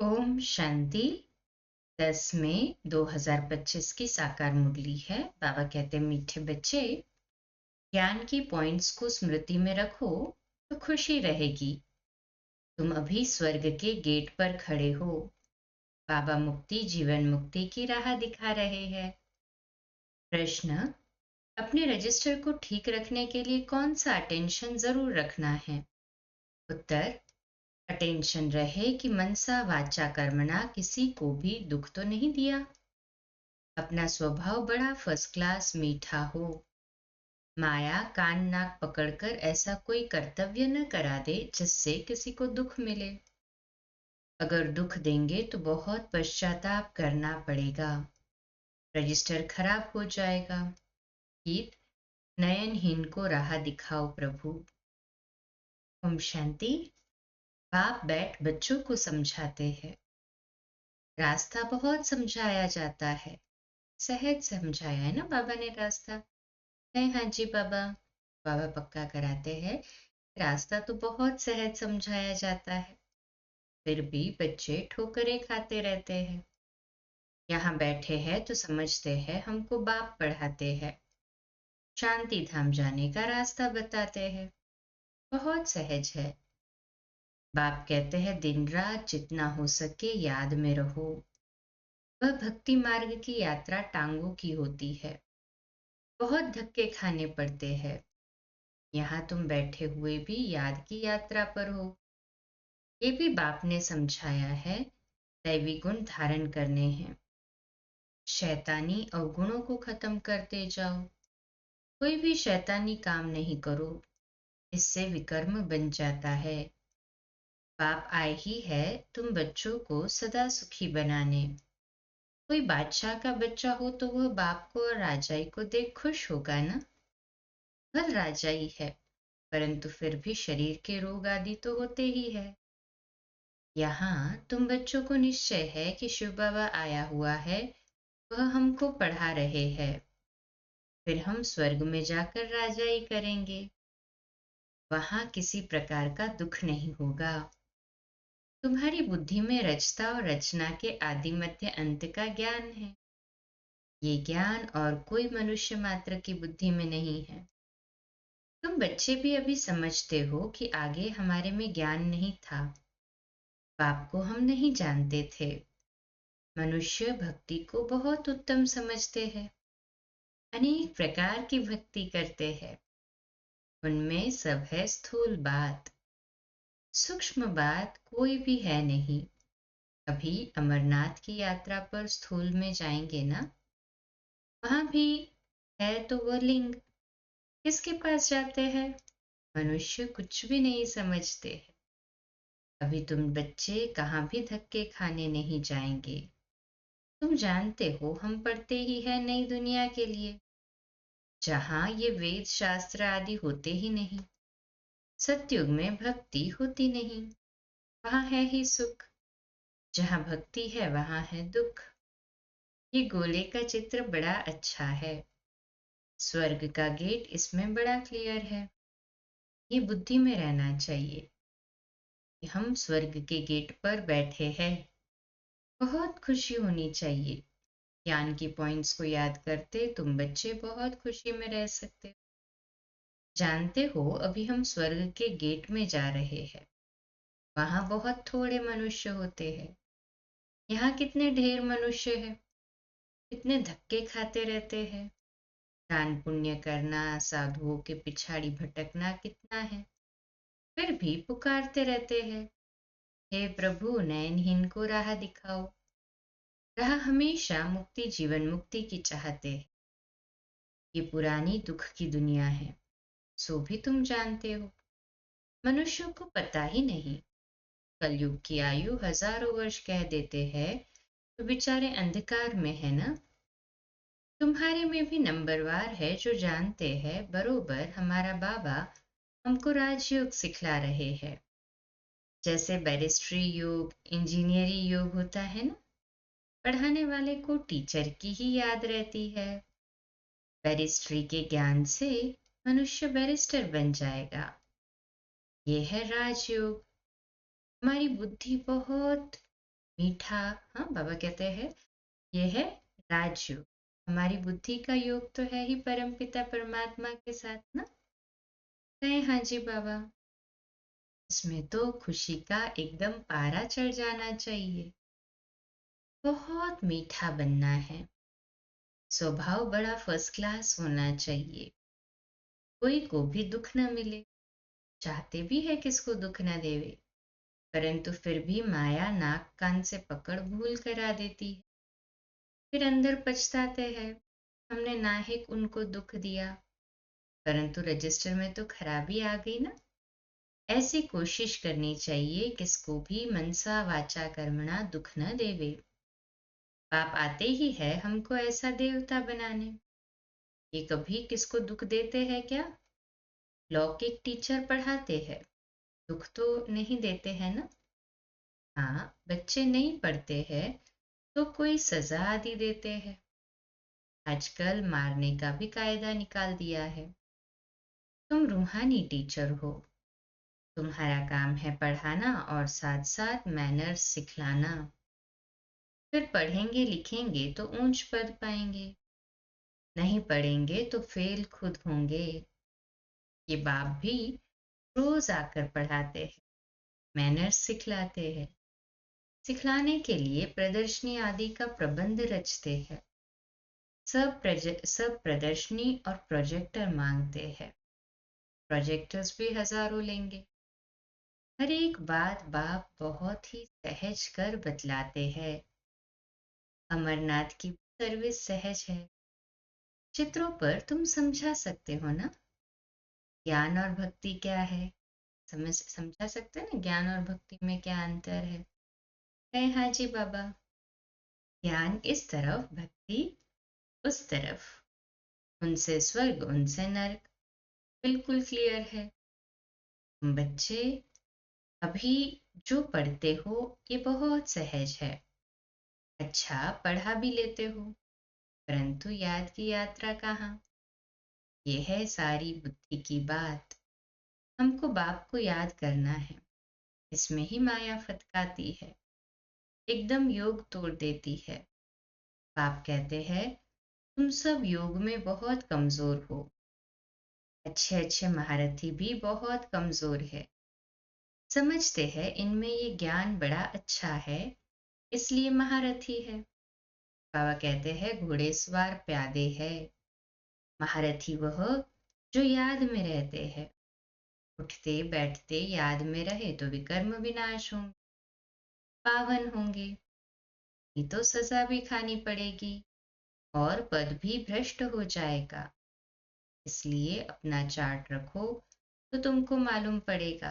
ओम शांति। 10 मई 2025 की साकार मुरली है। बाबा कहते हैं, मीठे बच्चे, ज्ञान की पॉइंट्स को स्मृति में रखो तो खुशी रहेगी। तुम अभी स्वर्ग के गेट पर खड़े हो। बाबा मुक्ति जीवन मुक्ति की राह दिखा रहे हैं। प्रश्न: अपने रजिस्टर को ठीक रखने के लिए कौन सा अटेंशन जरूर रखना है? उत्तर: अटेंशन रहे कि मनसा वाचा कर्मणा किसी को भी दुख तो नहीं दिया। अपना स्वभाव बड़ा फर्स्ट क्लास मीठा हो। माया कान नाक पकड़कर ऐसा कोई कर्तव्य न करा दे जिससे किसी को दुख मिले। अगर दुख देंगे तो बहुत पश्चाताप करना पड़ेगा। रजिस्टर खराब हो जाएगा। गीत: नयनहीन को राह दिखाओ प्रभु। ओम शांति। बाप बैठ बच्चों को समझाते हैं। रास्ता बहुत समझाया जाता है। सहज समझाया है ना बाबा ने रास्ता। नहीं, हाँ जी बाबा। बाबा पक्का कराते हैं, रास्ता तो बहुत सहज समझाया जाता है, फिर भी बच्चे ठोकरें खाते रहते हैं। यहाँ बैठे हैं तो समझते हैं हमको बाप पढ़ाते हैं, शांति धाम जाने का रास्ता बताते हैं। बहुत सहज है। बाप कहते हैं, दिन रात जितना हो सके याद में रहो। वह भक्ति मार्ग की यात्रा टांगों की होती है, बहुत धक्के खाने पड़ते हैं। यहाँ तुम बैठे हुए भी याद की यात्रा पर हो। ये भी बाप ने समझाया है, दैवी गुण धारण करने हैं। शैतानी अवगुणों को खत्म करते जाओ। कोई भी शैतानी काम नहीं करो, इससे विकर्म बन जाता है। बाप आए ही है तुम बच्चों को सदा सुखी बनाने। कोई बादशाह का बच्चा हो तो वह बाप को और राजाई को देख खुश होगा ना। वह राजाई है, परंतु फिर भी शरीर के रोग आदि तो होते ही है। यहाँ तुम बच्चों को निश्चय है कि शिव बाबा आया हुआ है, वह हमको पढ़ा रहे हैं। फिर हम स्वर्ग में जाकर राजाई करेंगे। वहां किसी प्रकार का दुख नहीं होगा। तुम्हारी बुद्धि में रचता और रचना के आदि मध्य अंत का ज्ञान है। ये ज्ञान और कोई मनुष्य मात्र की बुद्धि में नहीं है। तुम बच्चे भी अभी समझते हो कि आगे हमारे में ज्ञान नहीं था। बाप को हम नहीं जानते थे। मनुष्य भक्ति को बहुत उत्तम समझते हैं, अनेक प्रकार की भक्ति करते हैं। उनमें सब है स्थूल बात, सूक्ष्म बात कोई भी है नहीं। अभी अमरनाथ की यात्रा पर स्थूल में जाएंगे ना, वहां भी है तो वो लिंग। किसके पास जाते हैं? मनुष्य कुछ भी नहीं समझते हैं। अभी तुम बच्चे कहाँ भी धक्के खाने नहीं जाएंगे। तुम जानते हो हम पढ़ते ही है नई दुनिया के लिए, जहाँ ये वेद शास्त्र आदि होते ही नहीं। सतयुग में भक्ति होती नहीं, वहां है ही सुख। जहाँ भक्ति है वहां है दुख। ये गोले का चित्र बड़ा अच्छा है। स्वर्ग का गेट इसमें बड़ा क्लियर है। ये बुद्धि में रहना चाहिए कि हम स्वर्ग के गेट पर बैठे हैं। बहुत खुशी होनी चाहिए। ज्ञान की पॉइंट्स को याद करते तुम बच्चे बहुत खुशी में रह सकते। जानते हो अभी हम स्वर्ग के गेट में जा रहे हैं। वहां बहुत थोड़े मनुष्य होते हैं। यहाँ कितने ढेर मनुष्य हैं, कितने धक्के खाते रहते हैं। दान पुण्य करना, साधुओं के पिछाड़ी भटकना कितना है, फिर भी पुकारते रहते हैं, हे प्रभु नयनहीन को राह दिखाओ। राह हमेशा मुक्ति जीवन मुक्ति की चाहते हैं। ये पुरानी दुख की दुनिया है, सो भी तुम जानते हो। मनुष्यों को पता ही नहीं। कलयुग की आयु हजारों वर्ष कह देते हैं तो बेचारे अंधकार में है ना। तुम्हारे में भी नंबरवार है जो जानते हैं बरोबर हमारा बाबा हमको राजयोग सिखला रहे हैं। जैसे बैरिस्ट्री योग, इंजीनियरी योग होता है ना, पढ़ाने वाले को टीचर की ही याद रहती है। बैरिस्ट्री के ज्ञान से मनुष्य बैरिस्टर बन जाएगा। ये है राजयोग। हमारी बुद्धि बहुत मीठा। हाँ, बाबा कहते हैं ये है राजयोग। हमारी बुद्धि का योग तो है ही परमपिता परमात्मा के साथ ना। कहे हाँ जी बाबा। इसमें तो खुशी का एकदम पारा चढ़ जाना चाहिए। बहुत मीठा बनना है। स्वभाव बड़ा फर्स्ट क्लास होना चाहिए। कोई को भी दुख न मिले। चाहते भी है किसको दुख न देवे, परंतु फिर भी माया नाक कान से पकड़ भूल करा देती है। फिर अंदर पछताते हैं हमने नाहिक उनको दुख दिया, परंतु रजिस्टर में तो खराबी आ गई ना। ऐसी कोशिश करनी चाहिए किसको भी मनसा वाचा कर्मणा दुख न देवे। पाप आते ही है हमको ऐसा देवता बनाने। ये कभी किसको दुख देते हैं क्या? लौकिक टीचर पढ़ाते हैं, दुख तो नहीं देते हैं ना। हाँ, बच्चे नहीं पढ़ते हैं तो कोई सजा आदि देते हैं। आजकल मारने का भी कायदा निकाल दिया है। तुम रूहानी टीचर हो, तुम्हारा काम है पढ़ाना और साथ साथ मैनर्स सिखलाना। फिर पढ़ेंगे लिखेंगे तो ऊंच पद पाएंगे, नहीं पढ़ेंगे तो फेल खुद होंगे। ये बाप भी रोज आकर पढ़ाते हैं, मैनर्स सिखलाते हैं। सिखलाने के लिए प्रदर्शनी आदि का प्रबंध रचते हैं। सब प्रदर्शनी और प्रोजेक्टर मांगते हैं। प्रोजेक्टर्स भी हजारों लेंगे। हर एक बात बाप बहुत ही सहज कर बतलाते हैं। अमरनाथ की सर्विस सहज है। चित्रों पर तुम समझा सकते हो ना ज्ञान और भक्ति क्या है। समझा सकते हैं ना ज्ञान और भक्ति में क्या अंतर है। कहे हाँ जी बाबा। ज्ञान इस तरफ, भक्ति उस तरफ। उनसे स्वर्ग उनसे नरक, बिल्कुल क्लियर है। तुम बच्चे अभी जो पढ़ते हो ये बहुत सहज है। अच्छा पढ़ा भी लेते हो, परंतु याद की यात्रा कहाँ। ये है सारी बुद्धि की बात। हमको बाप को याद करना है। इसमें ही माया फतकाती है, एकदम योग तोड़ देती है। बाप कहते हैं तुम सब योग में बहुत कमजोर हो। अच्छे अच्छे महारथी भी बहुत कमजोर है। समझते हैं इनमें ये ज्ञान बड़ा अच्छा है, इसलिए महारथी है। बाबा कहते हैं घोड़ेसवार प्यादे है, महारथी वह जो याद में रहते हैं। उठते बैठते याद में रहे तो विकर्म विनाश होंगे, पावन होंगे। नहीं तो सजा भी खानी पड़ेगी और पद भी भ्रष्ट हो जाएगा। इसलिए अपना चार्ट रखो तो तुमको मालूम पड़ेगा।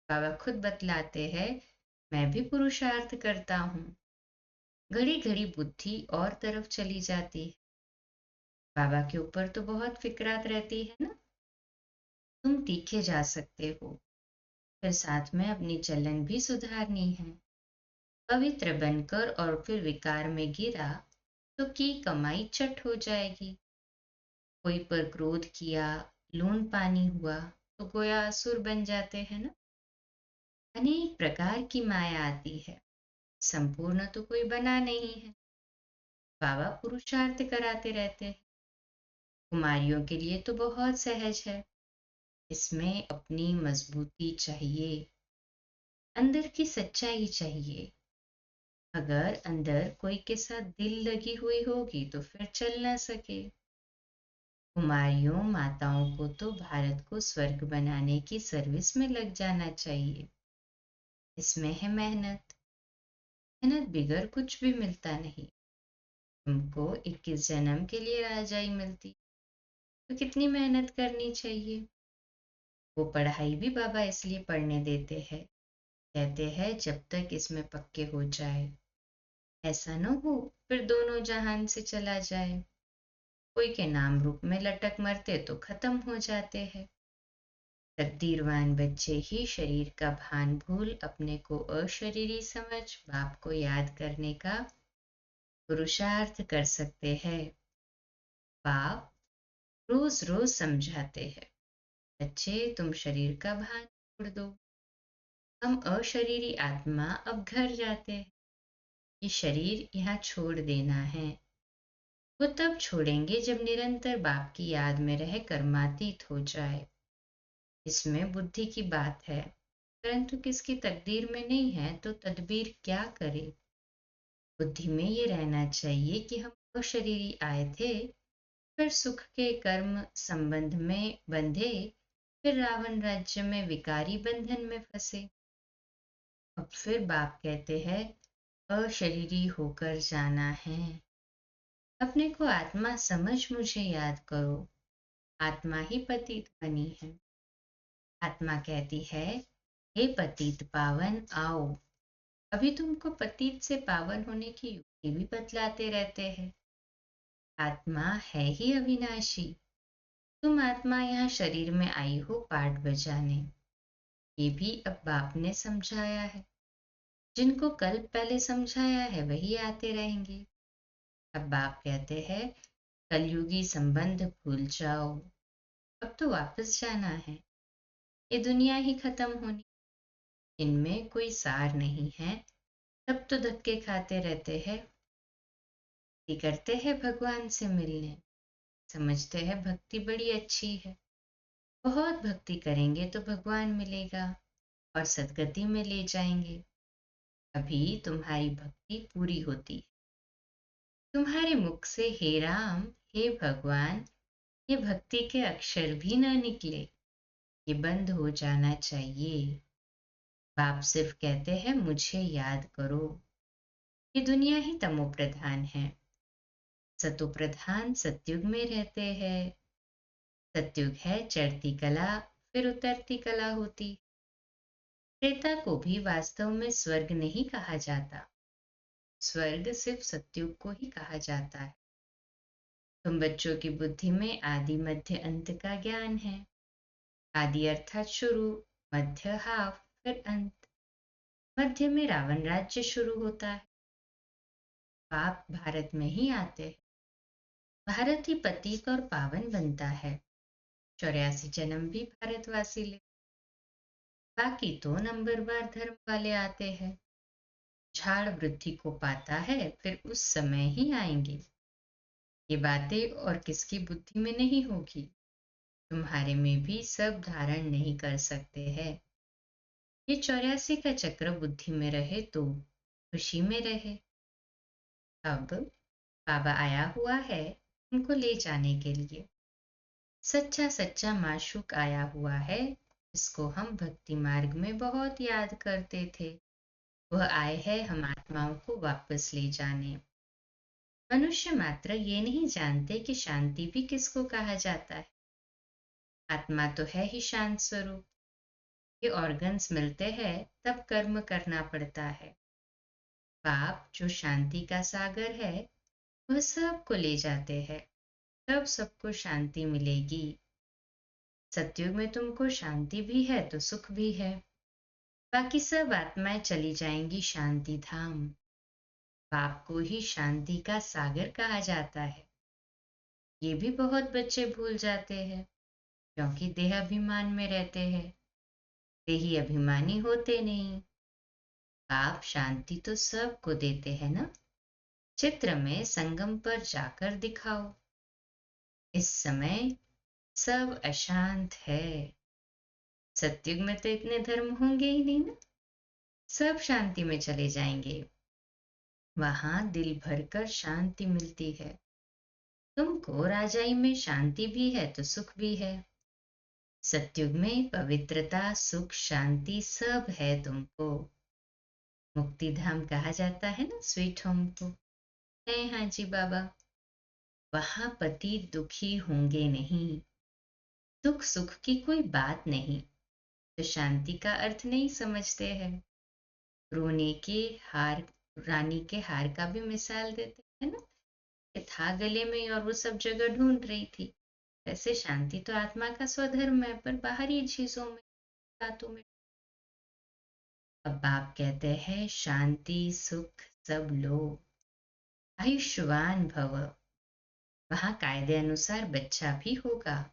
बाबा खुद बतलाते हैं मैं भी पुरुषार्थ करता हूँ। घड़ी घड़ी बुद्धि और तरफ चली जाती है। बाबा के ऊपर तो बहुत फिक्रात रहती है ना। तुम तीखे जा सकते हो, फिर साथ में अपनी चलन भी सुधारनी है। पवित्र बनकर और फिर विकार में गिरा तो की कमाई चट हो जाएगी। कोई पर क्रोध किया, लून पानी हुआ तो गोया असुर बन जाते हैं ना। अनेक प्रकार की माया आती है, संपूर्ण तो कोई बना नहीं है। बाबा पुरुषार्थ कराते रहते हैं। कुमारियों के लिए तो बहुत सहज है। इसमें अपनी मजबूती चाहिए, अंदर की सच्चाई चाहिए। अगर अंदर कोई के साथ दिल लगी हुई होगी तो फिर चल ना सके। कुमारियों माताओं को तो भारत को स्वर्ग बनाने की सर्विस में लग जाना चाहिए। इसमें है मेहनत। मेहनत बिगर कुछ भी मिलता नहीं। तुमको 21 जन्म के लिए राजाई मिलती तो कितनी मेहनत करनी चाहिए। वो पढ़ाई भी बाबा इसलिए पढ़ने देते हैं, कहते हैं जब तक इसमें पक्के हो जाए। ऐसा न हो फिर दोनों जहान से चला जाए। कोई के नाम रूप में लटक मरते तो खत्म हो जाते हैं। तकदीरवान बच्चे ही शरीर का भान भूल अपने को अशरीरी समझ बाप को याद करने का पुरुषार्थ कर सकते हैं। बाप रोज रोज समझाते हैं बच्चे तुम शरीर का भान छोड़ दो। हम अशरीरी आत्मा अब घर जाते हैं। ये शरीर यहाँ छोड़ देना है। वो तब छोड़ेंगे जब निरंतर बाप की याद में रह कर्मातीत हो जाए। इसमें बुद्धि की बात है, परंतु किसकी तकदीर में नहीं है तो तदबीर क्या करे। बुद्धि में ये रहना चाहिए कि हम अशरीरी आए थे, फिर सुख के कर्म संबंध में बंधे, फिर रावण राज्य में विकारी बंधन में फंसे। अब फिर बाप कहते हैं अशरीरी होकर जाना है। अपने को आत्मा समझ मुझे याद करो। आत्मा ही पतित बनी है। आत्मा कहती है हे पतित पावन आओ। अभी तुमको पतित से पावन होने की युक्ति भी बतलाते रहते हैं। आत्मा है ही अविनाशी। तुम आत्मा यहाँ शरीर में आई हो पाठ बजाने। ये भी अब बाप ने समझाया है। जिनको कल पहले समझाया है वही आते रहेंगे। अब बाप कहते हैं कलयुगी संबंध भूल जाओ। अब तो वापस जाना है। ये दुनिया ही खत्म होनी। इनमें कोई सार नहीं है। तब तो धक्के खाते रहते हैं। करते हैं भगवान से मिलने। समझते हैं भक्ति बड़ी अच्छी है। बहुत भक्ति करेंगे तो भगवान मिलेगा और सदगति में ले जाएंगे। अभी तुम्हारी भक्ति पूरी होती है। तुम्हारे मुख से हे राम हे भगवान ये भक्ति के अक्षर भी ना निकले। ये बंद हो जाना चाहिए। बाप सिर्फ कहते हैं मुझे याद करो। ये दुनिया ही तमो प्रधान है। सतो प्रधान सतयुग में रहते हैं। सतयुग है चढ़ती कला, फिर उतरती कला होती। त्रेता को भी वास्तव में स्वर्ग नहीं कहा जाता। स्वर्ग सिर्फ सतयुग को ही कहा जाता है। तुम बच्चों की बुद्धि में आदि मध्य अंत का ज्ञान है। आदि अर्थात शुरू, मध्य हाफ, फिर अंत। मध्य में रावण राज्य शुरू होता है। पाप भारत में ही आते हैं। भारत ही पतित और पावन बनता है। 84 जन्म भी भारतवासी ले। बाकी तो नंबरवार धर्म वाले आते हैं। झाड़ वृद्धि को पाता है फिर उस समय ही आएंगे। ये बातें और किसकी बुद्धि में नहीं होगी। तुम्हारे में भी सब धारण नहीं कर सकते हैं। ये 84 का चक्र बुद्धि में रहे तो खुशी में रहे। अब बाबा आया हुआ है उनको ले जाने के लिए। सच्चा सच्चा माशूक आया हुआ है। इसको हम भक्ति मार्ग में बहुत याद करते थे। वह आए हैं हम आत्माओं को वापस ले जाने। मनुष्य मात्र ये नहीं जानते कि शांति भी किसको कहा जाता है। आत्मा तो है ही शांत स्वरूप। ये ऑर्गन्स मिलते हैं तब कर्म करना पड़ता है। बाप जो शांति का सागर है वह सबको ले जाते हैं। तब सबको शांति मिलेगी। सतयुग में तुमको शांति भी है तो सुख भी है। बाकी सब आत्माएं चली जाएंगी शांति धाम। बाप को ही शांति का सागर कहा जाता है। ये भी बहुत बच्चे भूल जाते हैं क्योंकि देह अभिमान में रहते हैं। देही अभिमानी होते नहीं। बाप शांति तो सबको देते हैं ना। चित्र में संगम पर जाकर दिखाओ। इस समय सब अशांत है। सतयुग में तो इतने धर्म होंगे ही नहीं ना। सब शांति में चले जाएंगे। वहां दिल भरकर शांति मिलती है। तुमको राजाई में शांति भी है तो सुख भी है। सतयुग में पवित्रता सुख शांति सब है तुमको। मुक्ति धाम कहा जाता है ना स्वीट होम को। है हाँ जी बाबा। वहां पति दुखी होंगे नहीं। दुख सुख की कोई बात नहीं। तो शांति का अर्थ नहीं समझते हैं। रोने के हार, रानी के हार का भी मिसाल देते हैं ना। ये था गले में और वो सब जगह ढूंढ रही थी। वैसे शांति तो आत्मा का स्वधर्म है पर बाहरी चीजों में, बातों में। अब बाप कहते हैं शांति सुख सब लो, आयुष्मान भव। वहां कायदे अनुसार बच्चा भी होगा।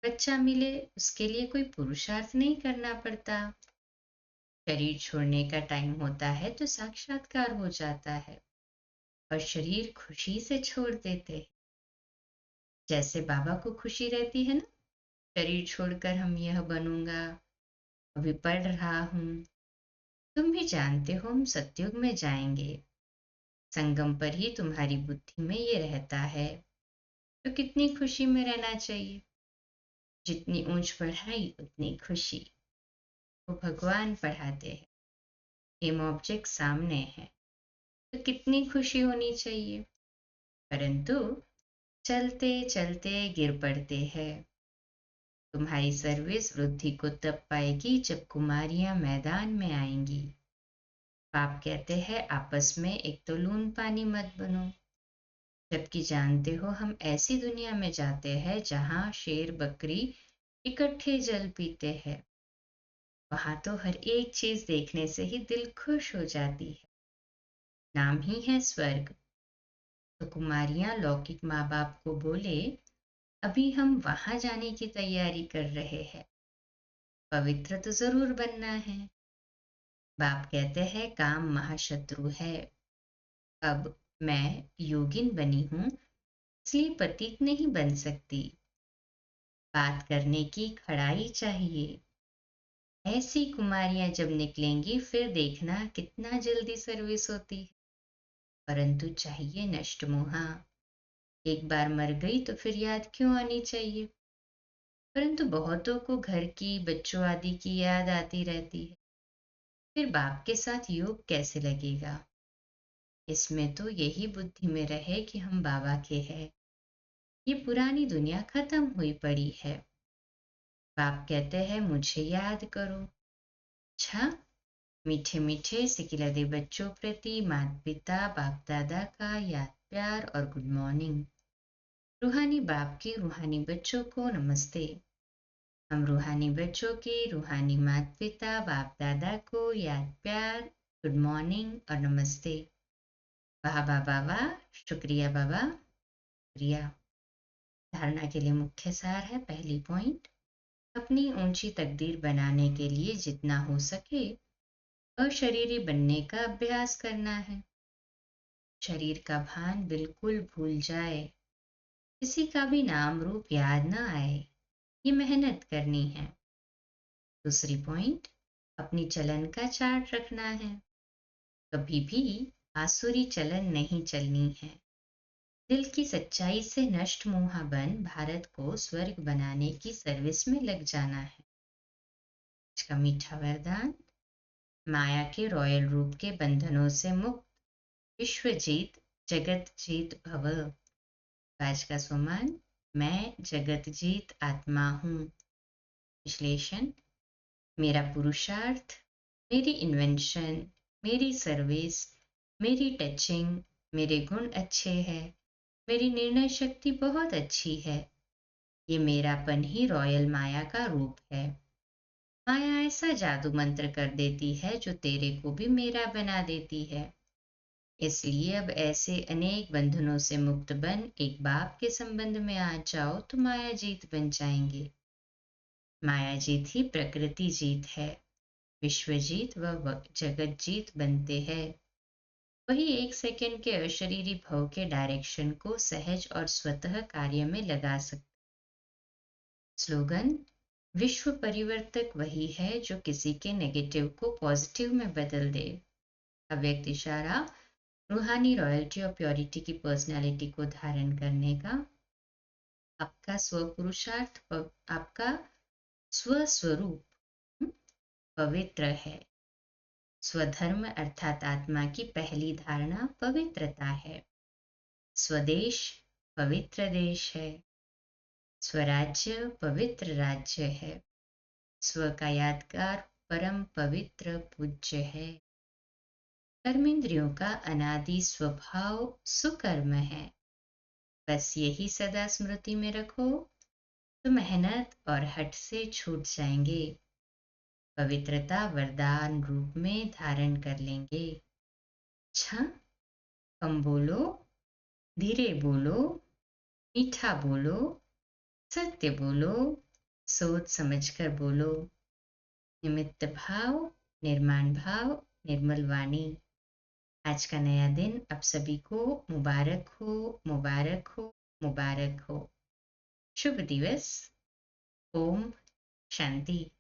बच्चा मिले उसके लिए कोई पुरुषार्थ नहीं करना पड़ता। शरीर छोड़ने का टाइम होता है तो साक्षात्कार हो जाता है और शरीर खुशी से छोड़ देते हैं। जैसे बाबा को खुशी रहती है ना, शरीर छोड़कर हम यह बनूंगा, अभी पढ़ रहा हूँ। तुम भी जानते हो हम सतयुग में जाएंगे, संगम पर ही तुम्हारी बुद्धि में ये रहता है, तो कितनी खुशी में रहना चाहिए। जितनी ऊंच पढ़ाई उतनी खुशी। वो भगवान पढ़ाते हैं, एम ऑब्जेक्ट सामने है, तो कितनी खुशी होनी चाहिए। परंतु चलते चलते गिर पड़ते हैं। तुम्हारी सर्विस वृद्धि को तब पाएगी जब कुमारियां मैदान में आएंगी। बाप कहते हैं आपस में एक तो लून पानी मत बनो, जबकि जानते हो हम ऐसी दुनिया में जाते हैं जहां शेर बकरी इकट्ठे जल पीते हैं। वहां तो हर एक चीज देखने से ही दिल खुश हो जाती है। नाम ही है स्वर्ग। तो कुमारियां लौकिक माँ बाप को बोले, अभी हम वहां जाने की तैयारी कर रहे हैं, पवित्र तो जरूर बनना है। बाप कहते हैं काम महाशत्रु है। अब मैं योगिन बनी हूं, इसलिए पतित नहीं बन सकती। बात करने की खड़ाई चाहिए। ऐसी कुमारियां जब निकलेंगी फिर देखना कितना जल्दी सर्विस होती है। परंतु चाहिए नष्ट मोहा। एक बार मर गई तो फिर याद क्यों आनी चाहिए। परंतु बहुतों को घर की बच्चों आदि की याद आती रहती है, फिर बाप के साथ योग कैसे लगेगा। इसमें तो यही बुद्धि में रहे कि हम बाबा के हैं, ये पुरानी दुनिया खत्म हुई पड़ी है। बाप कहते हैं मुझे याद करो। अच्छा, मीठे मीठे सिकिलदे बच्चों प्रति माता पिता बाप दादा का याद प्यार और गुड मॉर्निंग। रूहानी बाप के रूहानी बच्चों को नमस्ते। हम रूहानी बच्चों के रूहानी माता पिता बाप दादा को याद प्यार, गुड मॉर्निंग और नमस्ते। वाह बाबा वाह, शुक्रिया बाबा, शुक्रिया। धारणा के लिए मुख्य सार है, पहली पॉइंट, अपनी ऊंची तकदीर बनाने के लिए जितना हो सके अशरीरी बनने का अभ्यास करना है। शरीर का भान बिल्कुल भूल जाए, किसी का भी नाम रूप याद ना आए, ये मेहनत करनी है। दूसरी पॉइंट, अपनी चलन का चार्ट रखना है। कभी भी आसुरी चलन नहीं चलनी है। दिल की सच्चाई से नष्ट मोहा बन भारत को स्वर्ग बनाने की सर्विस में लग जाना है। इसका मीठा वरदान, माया के रॉयल रूप के बंधनों से मुक्त विश्व जीत जगत जीत भव। आज का सुमन, मैं जगत जीत आत्मा हूँ। विश्लेषण, मेरा पुरुषार्थ, मेरी इन्वेंशन, मेरी सर्विस, मेरी टचिंग, मेरे गुण अच्छे हैं, मेरी निर्णय शक्ति बहुत अच्छी है। ये मेरापन ही रॉयल माया का रूप है। माया ऐसा जादू मंत्र कर देती है जो तेरे को भी मेरा बना देती है। इसलिए अब ऐसे अनेक बंधनों से मुक्त बन एक बाप के संबंध में आ जाओ तो माया जीत बन जाएंगे। माया जीत ही प्रकृति जीत है। विश्व जीत व जगत जीत बनते हैं। वही एक सेकंड के अशरीरी भाव के डायरेक्शन को सहज और स्वतः कार्य में लगा सकते। स्लोगन, विश्व परिवर्तक वही है जो किसी के नेगेटिव को पॉजिटिव में बदल दे। अव्यक्त इशारा, रूहानी रॉयल्टी और प्योरिटी की पर्सनालिटी को धारण करने का। आपका स्वपुरुषार्थ, आपका स्वस्वरूप पवित्र है। स्वधर्म अर्थात आत्मा की पहली धारणा पवित्रता है। स्वदेश पवित्र देश है। स्वराज्य पवित्र राज्य है। स्व का यादगार परम पवित्र पूज्य है। कर्मेंद्रियों का अनादि स्वभाव सुकर्म है। बस यही सदा स्मृति में रखो तो मेहनत और हट से छूट जाएंगे। पवित्रता वरदान रूप में धारण कर लेंगे। अच्छा, कम बोलो, धीरे बोलो, मीठा बोलो, सत्य बोलो, सोच समझकर बोलो। निमित्त भाव, निर्माण भाव, निर्मल वाणी। आज का नया दिन आप सभी को मुबारक हो, मुबारक हो, मुबारक हो। शुभ दिवस। ओम शांति।